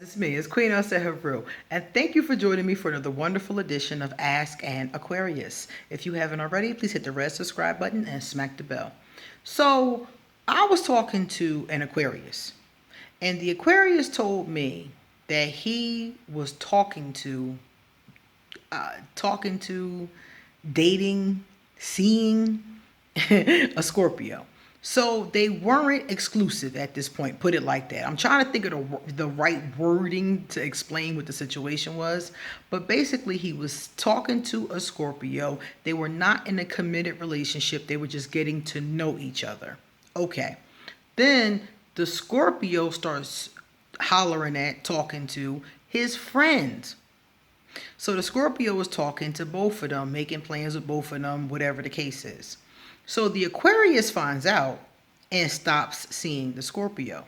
It's me, it's Queen Heru, and thank you for joining me for another wonderful edition of Ask an Aquarius. If you haven't already, please hit the red subscribe button and smack the bell. So, I was talking to an Aquarius, and the Aquarius told me that he was talking to, dating, seeing a Scorpio. So they weren't exclusive at this point, put it like that. I'm trying to think of the right wording to explain what the situation was. But basically, he was talking to a Scorpio. They were not in a committed relationship, they were just getting to know each other. Okay. Then the Scorpio starts hollering at, talking to his friends. So the Scorpio was talking to both of them, making plans with both of them, whatever the case is. So the Aquarius finds out and stops seeing the Scorpio.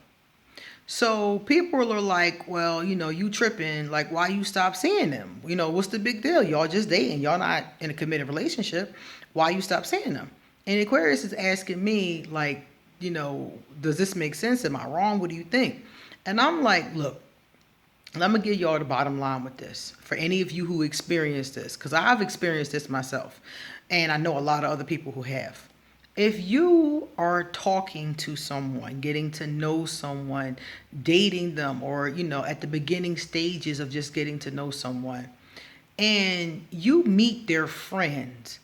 So people are like, well, you tripping. Like, why you stop seeing them? What's the big deal? Y'all just dating. Y'all not in a committed relationship. Why you stop seeing them? And Aquarius is asking me, like, does this make sense? Am I wrong? What do you think? And I'm like, look, and I'm going to give y'all the bottom line with this. For any of you who experienced this, because I've experienced this myself, and I know a lot of other people who have. If you are talking to someone, getting to know someone, dating them, or, at the beginning stages of just getting to know someone, and you meet their friends,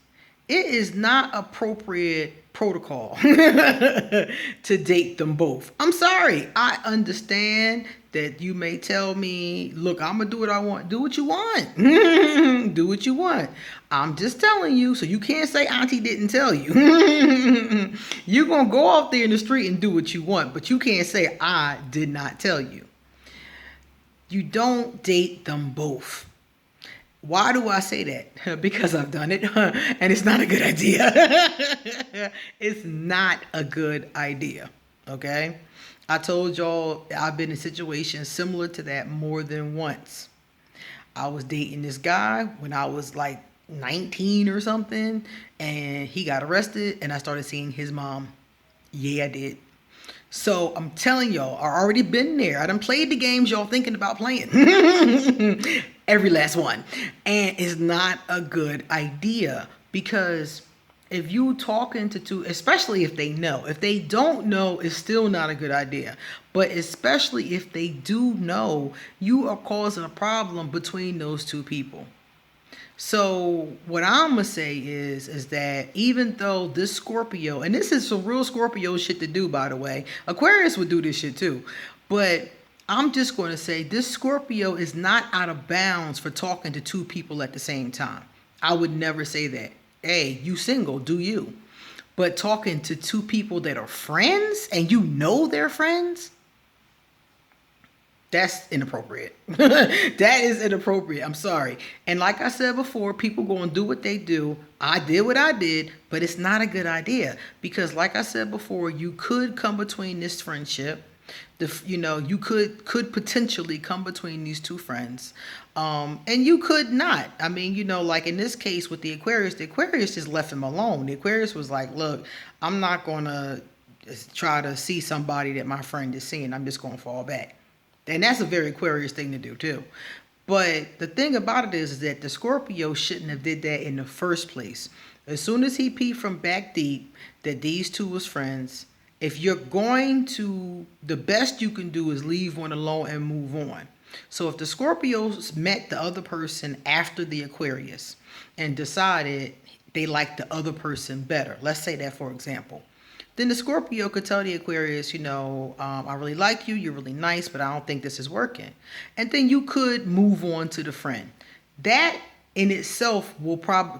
it is not appropriate protocol to date them both. I'm sorry. I understand that you may tell me, look, I'm going to do what I want. Do what you want. Do what you want. I'm just telling you, so you can't say Auntie didn't tell you. You're going to go out there in the street and do what you want, but you can't say I did not tell you. You don't date them both. Why do I say that? Because I've done it, and it's not a good idea. It's not a good idea, okay? I told y'all I've been in situations similar to that more than once. I was dating this guy when I was like 19 or something, and he got arrested, and I started seeing his mom. Yeah, I did. So I'm telling y'all, I already been there. I done played the games y'all thinking about playing. Every last one. And it's not a good idea, because if you talking to two, especially if they know, if they don't know, it's still not a good idea. But especially if they do know, you are causing a problem between those two people. So what I'm gonna say is that even though this Scorpio, and this is some real Scorpio shit to do, by the way, Aquarius would do this shit too, but I'm just going to say this Scorpio is not out of bounds for talking to two people at the same time. I would never say that. Hey, you single, do you? But talking to two people that are friends and you know they're friends, that's inappropriate. That is inappropriate. I'm sorry. And like I said before, people going to do what they do. I did what I did, but it's not a good idea, because like I said before, you could come between this friendship. You could potentially come between these two friends, and you could not. I mean, like in this case with the Aquarius just left him alone. The Aquarius was like, look, I'm not going to try to see somebody that my friend is seeing. I'm just going to fall back. And that's a very Aquarius thing to do too. But the thing about it is that the Scorpio shouldn't have did that in the first place. As soon as he peeped from back deep that these two was friends, if you're going to, the best you can do is leave one alone and move on. So if the Scorpios met the other person after the Aquarius and decided they liked the other person better, let's say that for example, then the Scorpio could tell the Aquarius, I really like you, you're really nice, but I don't think this is working. And then you could move on to the friend. That in itself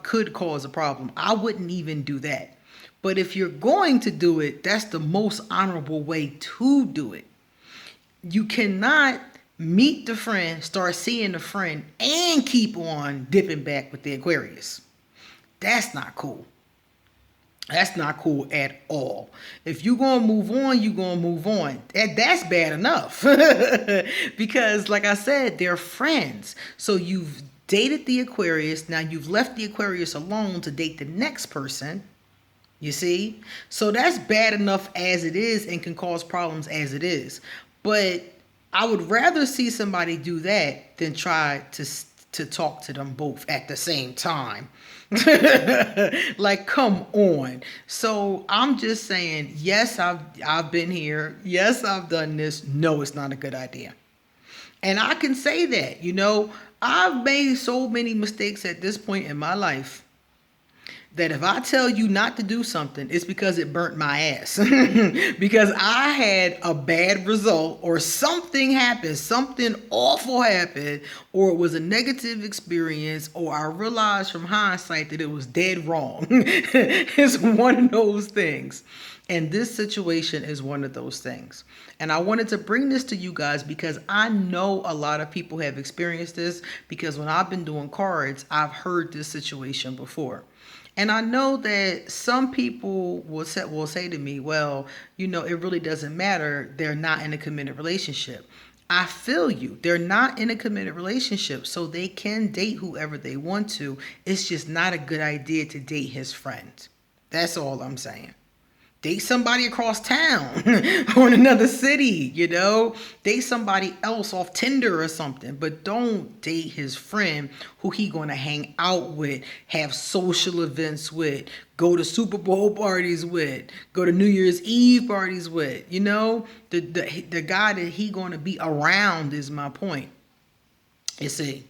could cause a problem. I wouldn't even do that. But if you're going to do it, that's the most honorable way to do it. You cannot meet the friend, start seeing the friend, and keep on dipping back with the Aquarius. That's not cool. That's not cool at all. If you're going to move on, you're going to move on. That's bad enough. Because, like I said, they're friends. So you've dated the Aquarius. Now you've left the Aquarius alone to date the next person. You see? So that's bad enough as it is and can cause problems as it is. But I would rather see somebody do that than try to talk to them both at the same time. Like, come on. So I'm just saying, yes, I've been here. Yes, I've done this. No, it's not a good idea. And I can say that, I've made so many mistakes at this point in my life that if I tell you not to do something, it's because it burnt my ass. Because I had a bad result, or something happened, something awful happened, or it was a negative experience, or I realized from hindsight that it was dead wrong. It's one of those things. And this situation is one of those things. And I wanted to bring this to you guys because I know a lot of people have experienced this, because when I've been doing cards, I've heard this situation before. And I know that some people will say to me, well, it really doesn't matter. They're not in a committed relationship. I feel you. They're not in a committed relationship, so they can date whoever they want to. It's just not a good idea to date his friend. That's all I'm saying. Date somebody across town or in another city, Date somebody else off Tinder or something. But don't date his friend who he going to hang out with, have social events with, go to Super Bowl parties with, go to New Year's Eve parties with. The guy that he going to be around is my point. You see?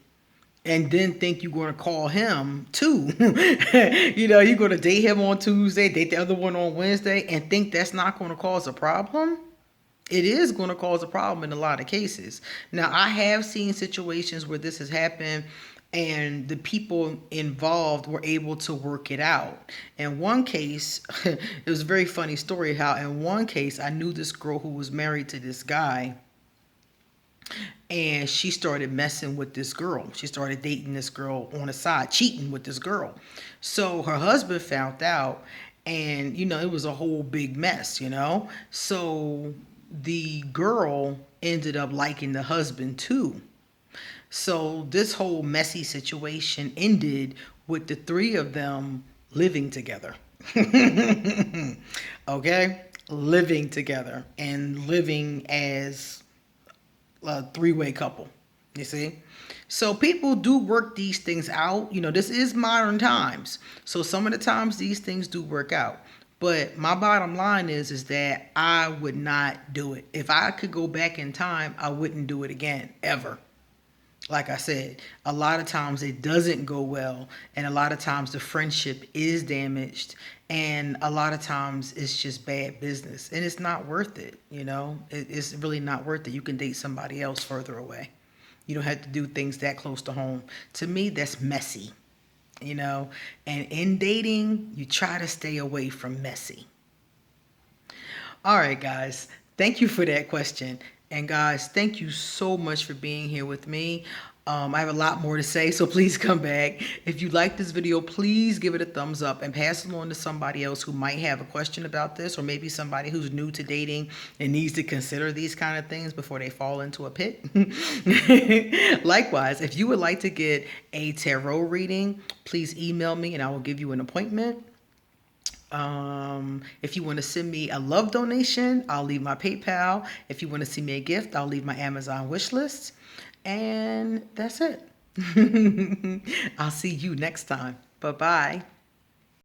And then think you're going to call him too. You're going to date him on Tuesday, date the other one on Wednesday, and think that's not going to cause a problem. It is going to cause a problem in a lot of cases. Now, I have seen situations where this has happened and the people involved were able to work it out. In one case, it was a very funny story how in one case, I knew this girl who was married to this guy. And she started messing with this girl. She started dating this girl on the side, cheating with this girl. So her husband found out, and, it was a whole big mess, So the girl ended up liking the husband too. So this whole messy situation ended with the three of them living together. Okay? Living together and living as a three-way couple, you see. So people do work these things out. This is modern times, so some of the times these things do work out. But my bottom line is that I would not do it. If I could go back in time, I wouldn't do it again, ever. Like I said, a lot of times it doesn't go well, and a lot of times the friendship is damaged, and a lot of times it's just bad business, and it's not worth it. It's really not worth it. You can date somebody else further away. You don't have to do things that close to home. To me, that's messy. And in dating, you try to stay away from messy. All right, guys. Thank you for that question. And guys, thank you so much for being here with me. I have a lot more to say, so please come back. If you like this video, please give it a thumbs up and pass it on to somebody else who might have a question about this, or maybe somebody who's new to dating and needs to consider these kind of things before they fall into a pit. Likewise, if you would like to get a tarot reading, please email me and I will give you an appointment. If you want to send me a love donation, I'll leave my PayPal. If you want to send me a gift, I'll leave my Amazon wish list. And that's it. I'll see you next time. Bye-bye.